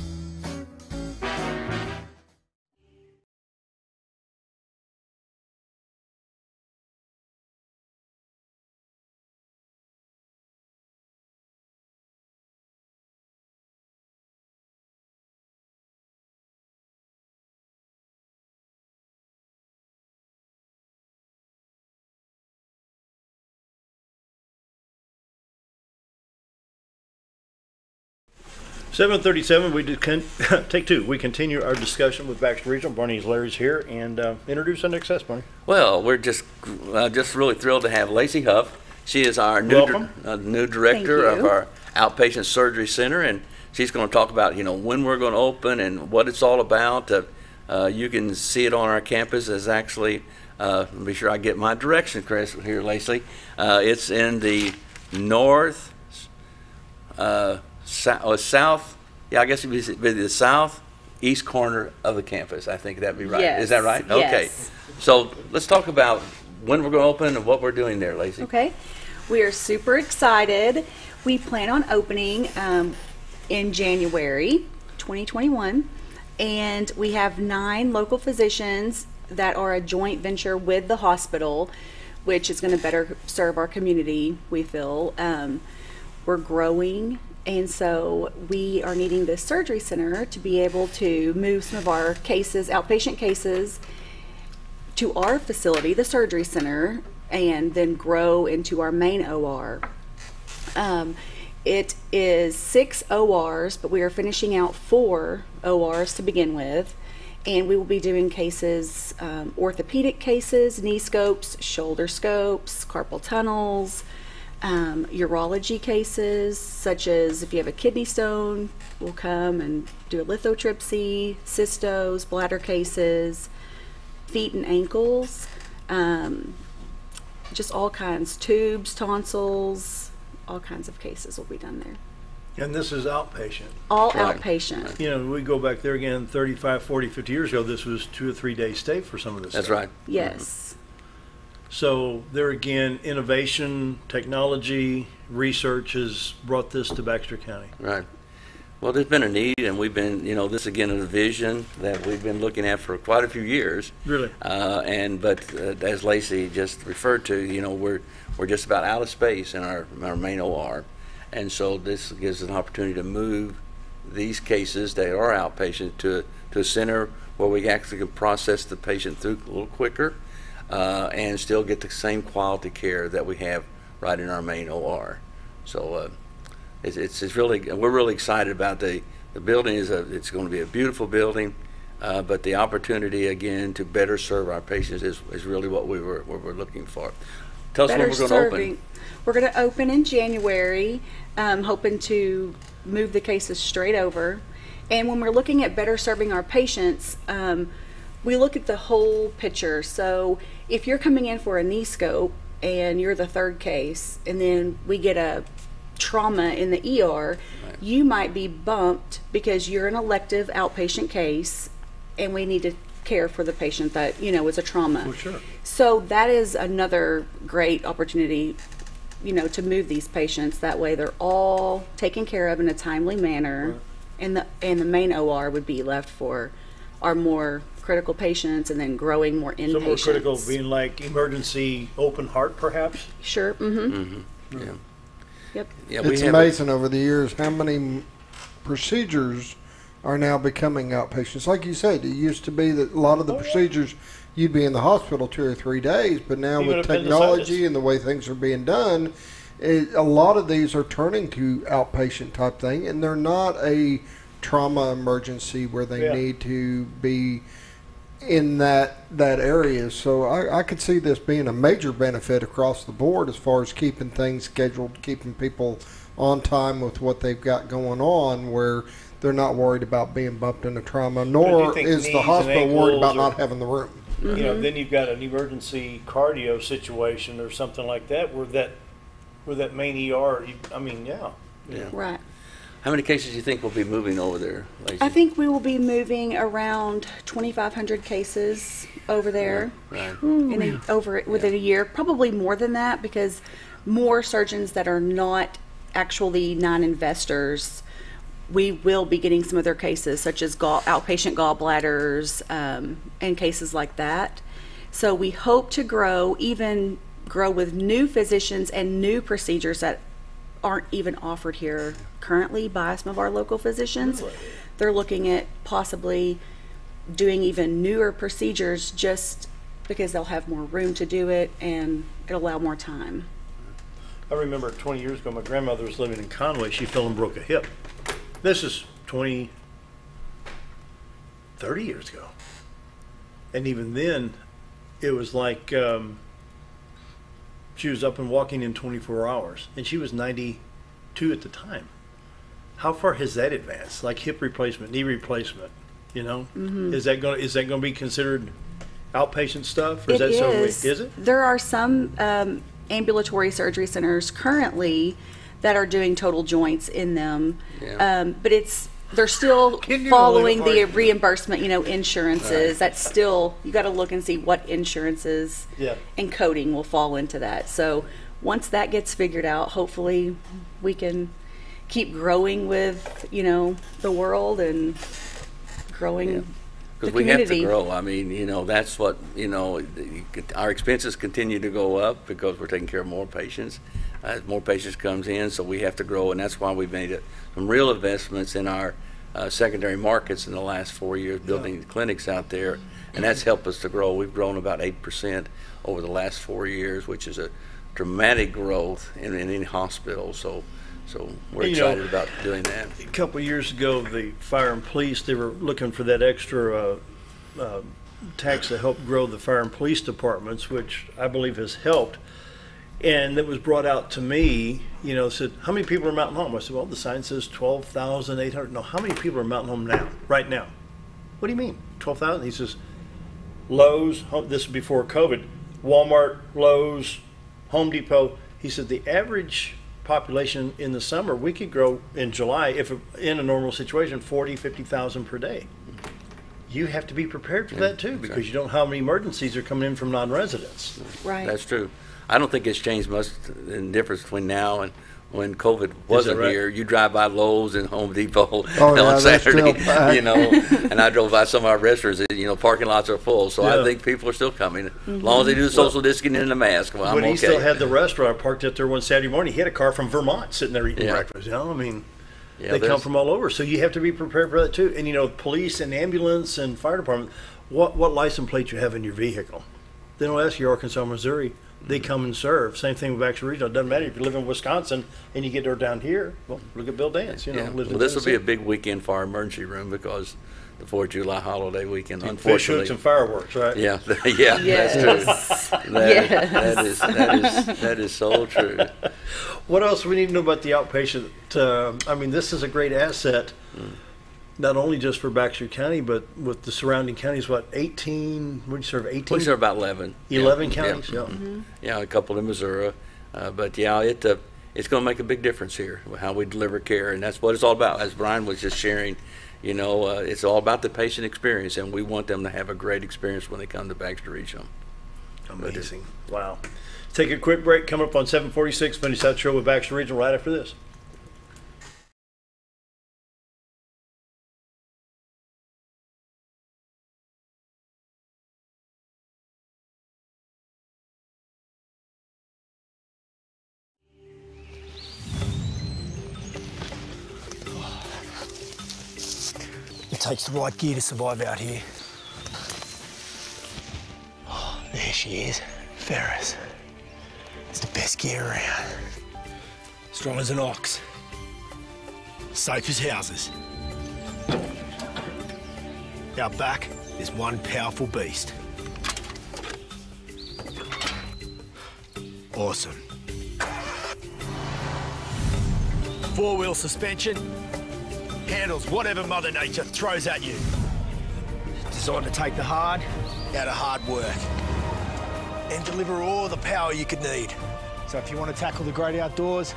B: (7:37), we did take 2. We continue our discussion with Baxter Regional. Barney Larry's here, and introduce our next guest, Barney.
H: Well, we're just really thrilled to have Lacey Huff. She is our new director of our outpatient surgery center, and she's going to talk about when we're going to open and what it's all about. You can see it on our campus. As actually, be sure I get my direction correct here, Lacey. It's in the north. South, I guess it would be the southeast corner of the campus. I think that'd be right.
P: Yes.
H: Is that right?
P: Yes.
H: Okay. So let's talk about when we're going to open and what we're doing there, Lacey.
P: Okay. We are super excited. We plan on opening in January 2021, and we have 9 local physicians that are a joint venture with the hospital, which is going to better serve our community, we feel. We're growing. And so we are needing this surgery center to be able to move some of our cases, outpatient cases, to our facility, the surgery center, and then grow into our main OR. It is 6 ORs, but we are finishing out 4 ORs to begin with. And we will be doing cases, orthopedic cases, knee scopes, shoulder scopes, carpal tunnels, urology cases, such as if you have a kidney stone, we'll come and do a lithotripsy, cystos, bladder cases, feet and ankles, just all kinds, tubes, tonsils, all kinds of cases will be done there.
B: And this is outpatient.
P: All outpatient.
B: We go back there again 35, 40, 50 years ago, this was 2 or 3 day stay for some of this
H: That's
B: stuff.
H: right.
P: Yes.
B: So there again, innovation, technology, research has brought this to Baxter County.
H: Right. Well, there's been a need, and we've been, this again is a vision that we've been looking at for quite a few years.
B: Really.
H: But as Lacey just referred to, we're just about out of space in our main OR, and so this gives us an opportunity to move these cases that are outpatient to a center where we actually can process the patient through a little quicker and still get the same quality care that we have right in our main OR. So it's really, we're really excited about the building. It's going to be a beautiful building, but the opportunity again to better serve our patients is really what we're looking for. Tell us when we're going to open.
P: We're going to open in January, hoping to move the cases straight over. And when we're looking at better serving our patients, we look at the whole picture. So if you're coming in for a knee scope and you're the third case, and then we get a trauma in the ER, you might be bumped because you're an elective outpatient case and we need to care for the patient that, you know, is a trauma.
B: Oh, sure.
P: So that is another great opportunity, you know, to move these patients. That way they're all taken care of in a timely manner. Right. And the main OR would be left for our more critical patients, and then growing more inpatients.
B: So more critical being like emergency open heart, perhaps?
P: Sure.
H: Yeah.
P: Yep.
H: Yeah,
C: it's amazing over the years how many procedures are now becoming outpatients. Like you said, it used to be that a lot of the procedures you'd be in the hospital 2 or 3 days, but now
B: Even
C: with technology and the way things are being done, a lot of these are turning to outpatient type thing, and they're not a trauma emergency where they need to be in that area. So I could see this being a major benefit across the board as far as keeping things scheduled, keeping people on time with what they've got going on, where they're not worried about being bumped into trauma, nor is the hospital worried about not having the room.
B: You know, then you've got an emergency cardio situation or something like that where that main ER, yeah.
P: Right.
H: How many cases do you think will be moving over there, Lacey?
P: I think we will be moving around 2,500 cases over there within a year. Probably more than that, because more surgeons that are not actually non-investors, we will be getting some of their cases, such as outpatient gallbladders and cases like that. So we hope to grow with new physicians and new procedures that aren't even offered here currently by some of our local physicians. Really? They're looking at possibly doing even newer procedures just because they'll have more room to do it and it'll allow more time.
B: I remember 20 years ago, my grandmother was living in Conway. She fell and broke a hip. This is 30 years ago. And even then, it was like she was up and walking in 24 hours, and she was 92 at the time. How far has that advanced? Like hip replacement, knee replacement, you know? Is that going to be considered outpatient stuff? Or
P: Is
B: it?
P: There are some ambulatory surgery centers currently that are doing total joints in them, but they're still following the reimbursement, insurances. Right. That's still, you got to look and see what insurances and coding will fall into that. So once that gets figured out, hopefully we can keep growing with, the world and growing
H: because we have to grow. I mean, that's what, our expenses continue to go up because we're taking care of more patients. As more patients comes in, so we have to grow, and that's why we've made some real investments in our secondary markets in the last 4 years, building clinics out there, and that's helped us to grow. We've grown about 8% over the last 4 years, which is a dramatic growth in any hospital. So we're excited about doing that.
B: A couple of years ago, the fire and police, they were looking for that extra tax to help grow the fire and police departments, which I believe has helped. And it was brought out to me, said, how many people are in Mountain Home? I said, well, the sign says 12,800. No, how many people are in Mountain Home now, right now? What do you mean, 12,000? He says, Lowe's, this is before COVID, Walmart, Lowe's, Home Depot. He said the average population in the summer, we could grow in July, if in a normal situation, 40, 50,000 per day. You have to be prepared for that too, because you don't know how many emergencies are coming in from non-residents.
P: Right.
H: That's true. I don't think it's changed much in the difference between now and when COVID wasn't here. You drive by Lowe's and Home Depot on Saturday, and I drove by some of our restaurants, parking lots are full. So I think people are still coming. As long as they do the social distancing and the mask, I'm okay.
B: But he still had the restaurant. I parked out there one Saturday morning. He had a car from Vermont sitting there eating breakfast. they come from all over. So you have to be prepared for that too. And, you know, police and ambulance and fire department, what license plate you have in your vehicle. They don't ask you Arkansas, Missouri. They come and serve. Same thing with Baxter Regional. It doesn't matter if you live in Wisconsin and you get there down here. Well, look at Bill Dance. You know, lives in
H: this will be
B: Tennessee.
H: a big weekend for our emergency room because the 4th of July holiday weekend,
B: Fish
H: unfortunately.
B: hooks and fireworks, right?
H: Yeah, yeah,
B: Yes.
H: that's true. That is so true.
B: What else we need to know about the outpatient? I mean, this is a great asset, not only just for Baxter County, but with the surrounding counties. What, 18? What do you serve? 18?
H: We serve about 11.
B: 11 counties.
H: Yeah, yeah, a couple in Missouri, but yeah, it's going to make a big difference here how we deliver care, and that's what it's all about. As Brian was just sharing, you know, it's all about the patient experience, and we want them to have a great experience when they come to Baxter Regional.
B: Amazing. Wow. Take a quick break. Coming up on 746, Finish Out Show with Baxter Regional right after this.
Q: It takes the right gear to survive out here. Oh, there she is, Ferris. It's the best gear around. Strong as an ox. Safe as houses. Out back, there's one powerful beast. Awesome. 4-wheel suspension. Handles whatever Mother Nature throws at you. Designed to take the hard out of hard work and deliver all the power you could need. So if you want to tackle the great outdoors,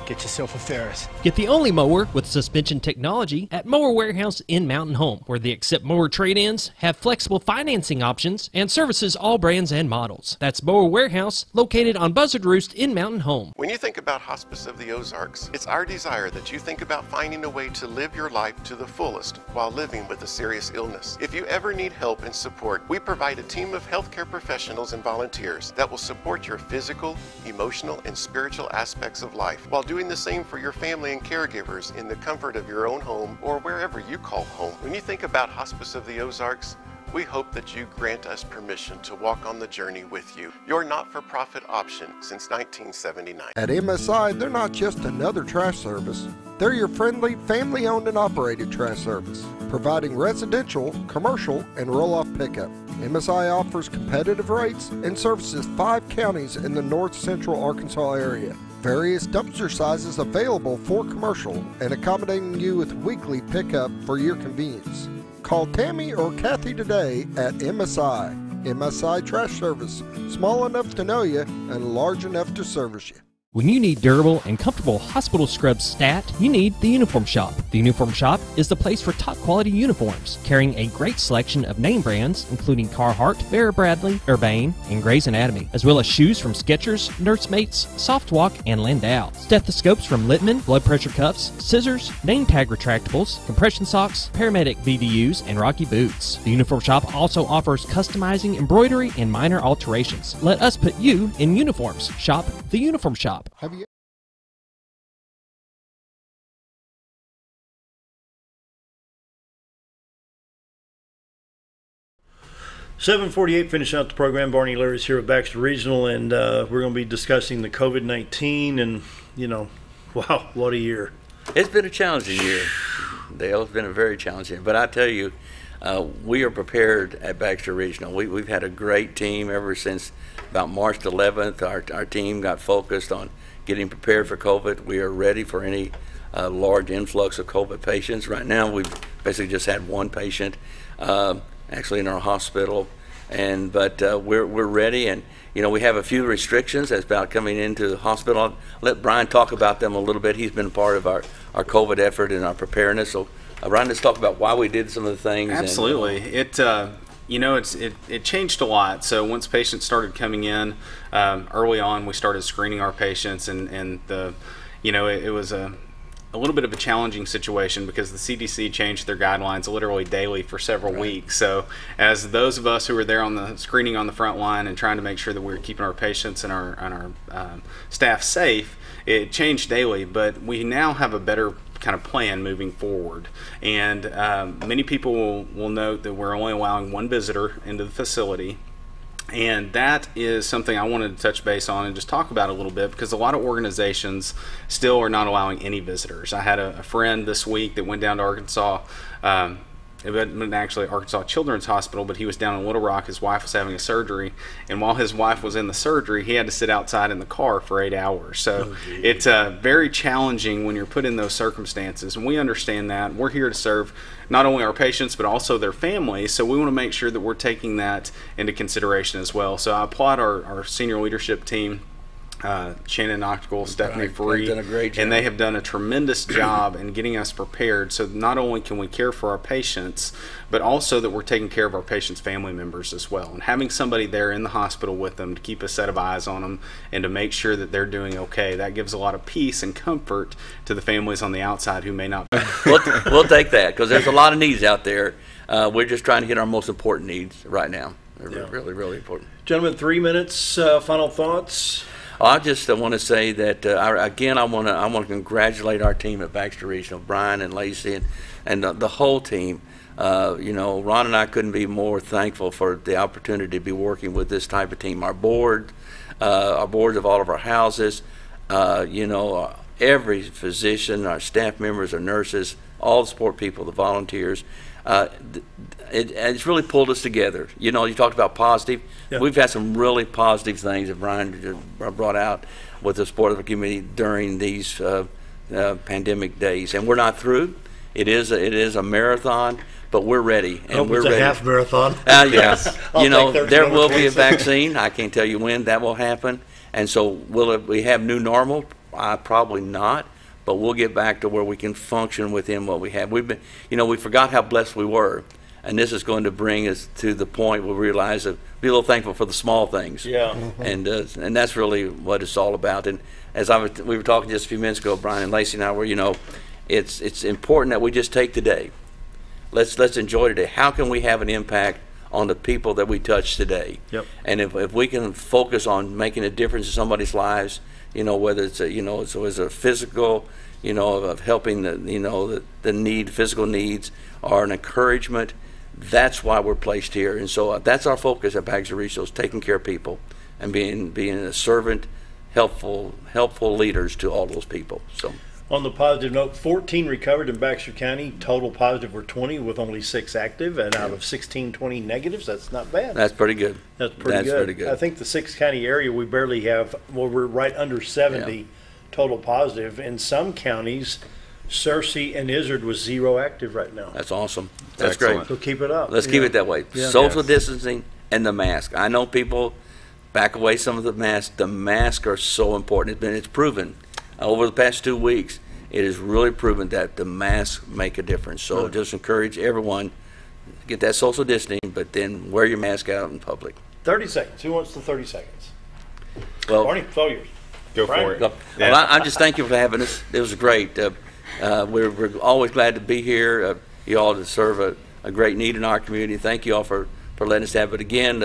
Q: get yourself a Ferris.
A: Get the only mower with suspension technology at Mower Warehouse in Mountain Home, where they accept mower trade-ins, have flexible financing options, and services all brands and models. That's Mower Warehouse, located on Buzzard Roost in Mountain Home.
R: When you think about Hospice of the Ozarks, it's our desire that you think about finding a way to live your life to the fullest while living with a serious illness. If you ever need help and support, we provide a team of healthcare professionals and volunteers that will support your physical, emotional, and spiritual aspects of life while doing the same for your family and caregivers in the comfort of your own home or wherever you call home. When you think about Hospice of the Ozarks, we hope that you grant us permission to walk on the journey with you. Your not-for-profit option since 1979.
C: At MSI, they're not just another trash service. They're your friendly, family-owned and operated trash service, providing residential, commercial, and roll-off pickup. MSI offers competitive rates and services 5 counties in the north central Arkansas area. Various dumpster sizes available for commercial and accommodating you with weekly pickup for your convenience. Call Tammy or Kathy today at MSI. MSI Trash Service, small enough to know you and large enough to service you.
A: When you need durable and comfortable hospital scrubs stat, you need the Uniform Shop. The Uniform Shop is the place for top quality uniforms, carrying a great selection of name brands, including Carhartt, Vera Bradley, Urbane, and Grey's Anatomy, as well as shoes from Skechers, Nursemates, Softwalk, and Landau, stethoscopes from Littman, blood pressure cuffs, scissors, name tag retractables, compression socks, paramedic BDUs, and Rocky boots. The Uniform Shop also offers customizing, embroidery, and minor alterations. Let us put you in uniforms. Shop the Uniform Shop.
C: Have you?
B: $7:48, finish out the program. Barney Larry's here with Baxter Regional, and we're going to be discussing the COVID-19, and, you know, wow, what a year.
H: It's been a challenging year, Dale. It's been a very challenging, but I tell you, we are prepared at Baxter Regional. We've had a great team ever since about March 11th. Our team got focused on getting prepared for COVID. We are ready for any large influx of COVID patients. Right now, we've basically just had one patient actually in our hospital, but we're ready. And you know, we have a few restrictions that's about coming into the hospital. I'll let Brian talk about them a little bit. He's been part of our COVID effort and our preparedness. So Brian, let's talk about why we did some of the things.
L: Absolutely. You know, it changed a lot. So once patients started coming in, early on, we started screening our patients, and it was a little bit of a challenging situation because the CDC changed their guidelines literally daily for several weeks. So as those of us who were there on the screening on the front line and trying to make sure that we were keeping our patients and our staff safe, it changed daily, but we now have a better kind of plan moving forward. And many people will note that we're only allowing one visitor into the facility. And that is something I wanted to touch base on and just talk about a little bit, because a lot of organizations still are not allowing any visitors. I had a friend this week that went down to Arkansas. It wasn't actually Arkansas Children's Hospital, but he was down in Little Rock. His wife was having a surgery, and while his wife was in the surgery, he had to sit outside in the car for 8 hours. So it's very challenging when you're put in those circumstances, and we understand that. We're here to serve not only our patients but also their families, so we want to make sure that we're taking that into consideration as well. So I applaud our senior leadership team, Shannon Knoxville, Stephanie Free,
H: done a great job.
L: and they have done a tremendous job in getting us prepared, so not only can we care for our patients, but also that we're taking care of our patients' family members as well, and having somebody there in the hospital with them to keep a set of eyes on them and to make sure that they're doing okay. That gives a lot of peace and comfort to the families on the outside who may not.
H: We'll take that, because there's a lot of needs out there. We're just trying to hit our most important needs right now. They're really, really important.
B: Gentlemen, 3 minutes, final thoughts.
H: I just want to say that again, I want to congratulate our team at Baxter Regional, Brian and Lacey, and the whole team. Ron and I couldn't be more thankful for the opportunity to be working with this type of team. Our boards of all of our houses, every physician, our staff members, our nurses, all the support people, the volunteers. It's really pulled us together. You talked about positive. Yeah. We've had some really positive things that Brian brought out with the support of the community during these pandemic days, and we're not through. It is a marathon, but we're ready, and we're ready.
B: It's a half marathon.
H: Yes, there will be a vaccine. I can't tell you when that will happen, and so will we have new normal? Probably not. But we'll get back to where we can function within what we have. We've been, we forgot how blessed we were, and this is going to bring us to the point where we realize that be a little thankful for the small things.
B: Yeah.
H: And that's really what it's all about. And as we were talking just a few minutes ago, Brian and Lacey and I were, it's important that we just take today. Let's enjoy today. How can we have an impact on the people that we touch today?
B: Yep.
H: And if we can focus on making a difference in somebody's lives, whether it's so as a physical, of helping the physical needs, or an encouragement, that's why we're placed here. And so that's our focus at Baxter Regional, is taking care of people and being a servant, helpful leaders to all those people. So.
B: On the positive note, 14 recovered in Baxter County. Total positive were 20, with only 6 active, and out of 16, 20 negatives. That's not bad.
H: That's pretty good.
B: That's pretty good. I think the 6-county area, we barely have, we're right under 70 total positive. In some counties, Searcy and Izzard was 0 active right now.
H: That's awesome. That's great.
B: So keep it up.
H: Let's keep it that way. Yeah. Social distancing and the mask. I know people back away some of the masks. The masks are so important. It's proven. Over the past 2 weeks, it is really proven that the masks make a difference. So just encourage everyone, get that social distancing, but then wear your mask out in public.
B: 30 seconds. Who wants the 30 seconds?
H: Well,
B: Barney, it's all yours.
L: Go for it.
H: Well, I'm just thank you for having us. It was great. We're always glad to be here. You all serve a great need in our community. Thank you all for letting us have it. Again,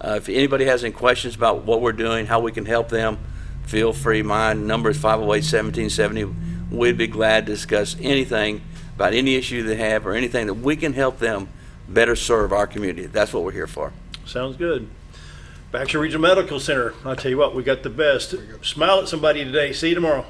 H: if anybody has any questions about what we're doing, how we can help them, feel free. My number is 508-1770. We'd be glad to discuss anything about any issue they have or anything that we can help them better serve our community. That's what we're here for.
B: Sounds good. Baxter Regional Medical Center. I'll tell you what, we got the best. Smile at somebody today. See you tomorrow.